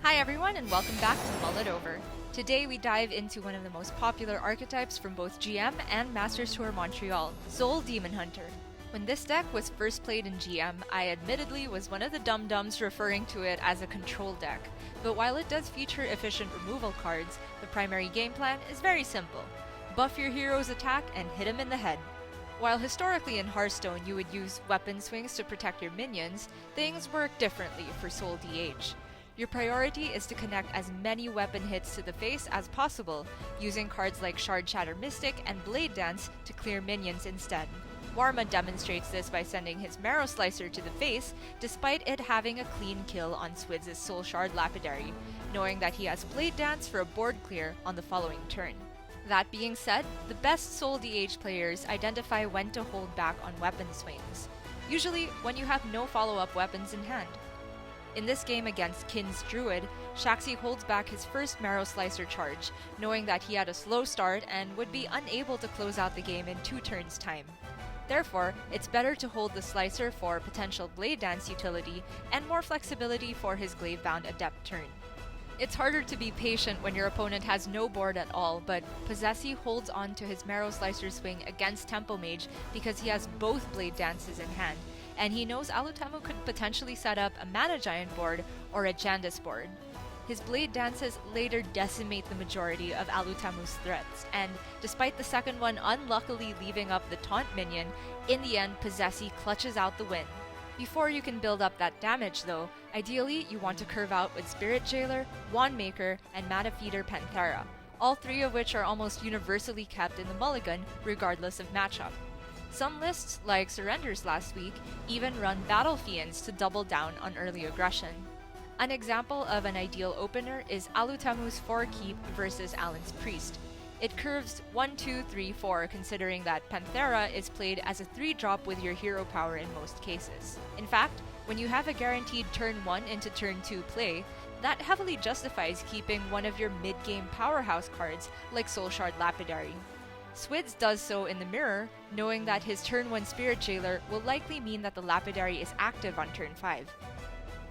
Hi everyone and welcome back to Mull It Over. Today we dive into one of the most popular archetypes from both GM and Masters Tour Montreal, Soul Demon Hunter. When this deck was first played in GM, I admittedly was one of the dum-dums referring to it as a control deck, but while it does feature efficient removal cards, the primary game plan is very simple. Buff your hero's attack and hit him in the head. While historically in Hearthstone you would use weapon swings to protect your minions, things work differently for Soul DH. Your priority is to connect as many weapon hits to the face as possible, using cards like Shard Shatter Mystic and Blade Dance to clear minions instead. Warma demonstrates this by sending his Marrow Slicer to the face, despite it having a clean kill on Swids' Soul Shard Lapidary, knowing that he has Blade Dance for a board clear on the following turn. That being said, the best Soul DH players identify when to hold back on weapon swings, usually when you have no follow-up weapons in hand. In this game against Kin's Druid, Shaxi holds back his first Marrow Slicer charge, knowing that he had a slow start and would be unable to close out the game in 2 turns' time. Therefore, it's better to hold the Slicer for potential Blade Dance utility and more flexibility for his Glaive-bound Adept turn. It's harder to be patient when your opponent has no board at all, but Possessi holds on to his Marrow Slicer swing against Tempo Mage because he has both Blade Dances in hand, and he knows Alutamu could potentially set up a Mana Giant board or a Jandis board. His Blade Dances later decimate the majority of Alutamu's threats, and despite the second one unluckily leaving up the taunt minion, in the end Possessi clutches out the win. Before you can build up that damage though, ideally you want to curve out with Spirit Jailer, Wand Maker, and Mana Feeder Panthera, all 3 of which are almost universally kept in the mulligan regardless of matchup. Some lists, like Surrenders last week, even run Battle Fiends to double down on early aggression. An example of an ideal opener is Alutamu's 4 Keep versus Alan's Priest. It curves 1, 2, 3, 4 considering that Panthera is played as a 3-drop with your hero power in most cases. In fact, when you have a guaranteed turn 1 into turn 2 play, that heavily justifies keeping one of your mid-game powerhouse cards like Soul Shard Lapidary. Swids does so in the mirror, knowing that his turn 1 Spirit Jailer will likely mean that the Lapidary is active on turn 5.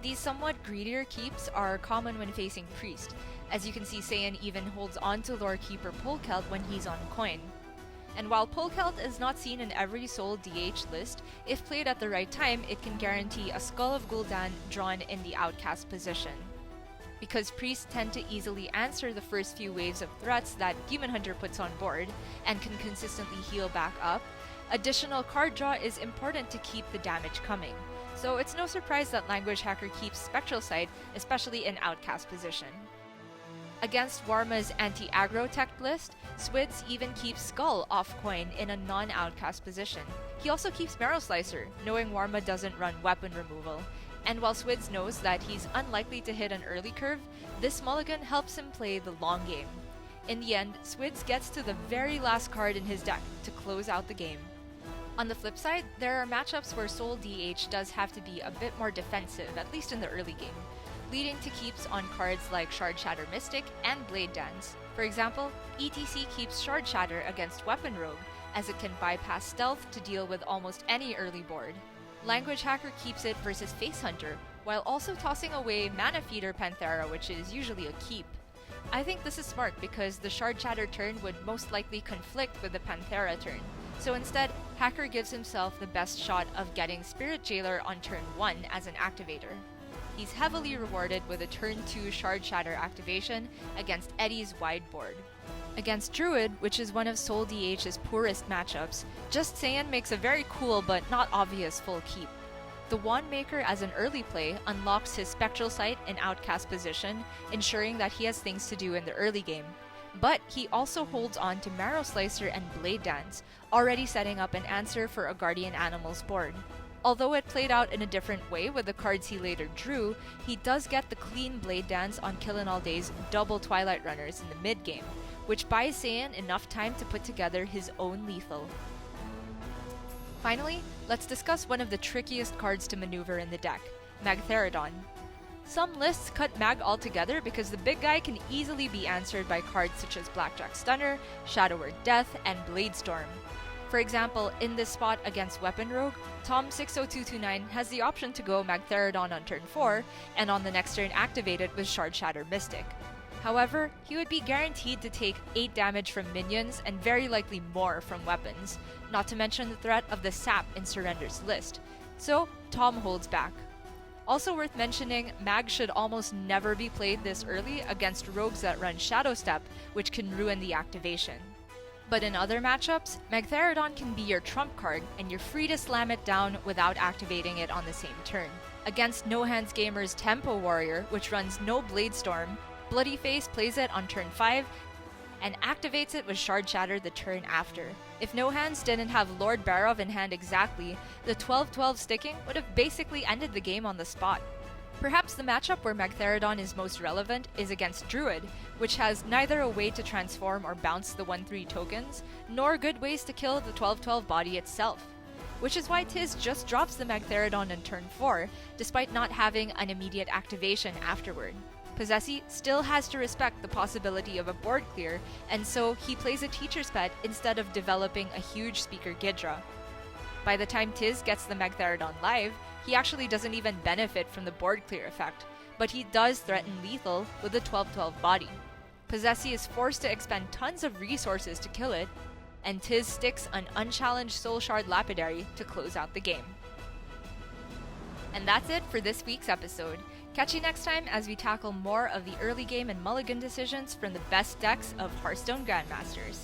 These somewhat greedier keeps are common when facing Priest. As you can see, Saiyan even holds on to Lore Keeper Polkelt when he's on coin. And while Polkelt is not seen in every Soul DH list, if played at the right time, it can guarantee a Skull of Gul'dan drawn in the outcast position. Because priests tend to easily answer the first few waves of threats that Demon Hunter puts on board, and can consistently heal back up, additional card draw is important to keep the damage coming. So it's no surprise that Language Hacker keeps Spectral Sight, especially in outcast position. Against Warma's anti-aggro tech list, Swids even keeps Skull off coin in a non-outcast position. He also keeps Marrow Slicer, knowing Warma doesn't run weapon removal. And while Swids knows that he's unlikely to hit an early curve, this mulligan helps him play the long game. In the end, Swids gets to the very last card in his deck to close out the game. On the flip side, there are matchups where Soul DH does have to be a bit more defensive, at least in the early game, leading to keeps on cards like Shard Shatter Mystic and Blade Dance. For example, ETC keeps Shard Shatter against Weapon Rogue, as it can bypass Stealth to deal with almost any early board. Language Hacker keeps it versus Face Hunter, while also tossing away Mana Feeder Panthera, which is usually a keep. I think this is smart because the Shard Shatter turn would most likely conflict with the Panthera turn, so instead, Hacker gives himself the best shot of getting Spirit Jailer on turn 1 as an activator. He's heavily rewarded with a turn 2 Shard Shatter activation against Eddie's wide board. Against Druid, which is one of Soul DH's poorest matchups, Just Saiyan makes a very cool but not obvious full keep. The Wand Maker as an early play unlocks his Spectral Sight in outcast position, ensuring that he has things to do in the early game. But he also holds on to Marrow Slicer and Blade Dance, already setting up an answer for a Guardian Animals board. Although it played out in a different way with the cards he later drew, he does get the clean Blade Dance on Killin' All Day's double Twilight Runners in the mid-game, which buys Saiyan enough time to put together his own lethal. Finally, let's discuss one of the trickiest cards to maneuver in the deck, Magtheridon. Some lists cut Mag altogether because the big guy can easily be answered by cards such as Blackjack Stunner, Shadow Word Death, and Blade Storm. For example, in this spot against Weapon Rogue, Tom 60229 has the option to go Magtheridon on turn 4, and on the next turn activate it with Shard Shatter Mystic. However, he would be guaranteed to take 8 damage from minions and very likely more from weapons, not to mention the threat of the sap in Surrender's list. So, Tom holds back. Also worth mentioning, Mag should almost never be played this early against rogues that run Shadow Step, which can ruin the activation. But in other matchups, Magtheridon can be your trump card, and you're free to slam it down without activating it on the same turn. Against No Hands Gamer's Tempo Warrior, which runs no Blade Storm, Bloody Face plays it on turn 5, and activates it with Shard Shatter the turn after. If No Hands didn't have Lord Barov in hand exactly, the 12-12 sticking would have basically ended the game on the spot. Perhaps the matchup where Magtheridon is most relevant is against Druid, which has neither a way to transform or bounce the 1-3 tokens, nor good ways to kill the 12-12 body itself. Which is why Tiz just drops the Magtheridon in turn 4, despite not having an immediate activation afterward. Possessi still has to respect the possibility of a board clear, and so he plays a Teacher's Pet instead of developing a huge Speaker Gidra. By the time Tiz gets the Magtheridon live, he actually doesn't even benefit from the board clear effect, but he does threaten lethal with the 12-12 body. Possessi is forced to expend tons of resources to kill it, and Tiz sticks an unchallenged Soul Shard Lapidary to close out the game. And that's it for this week's episode. Catch you next time as we tackle more of the early game and mulligan decisions from the best decks of Hearthstone Grandmasters.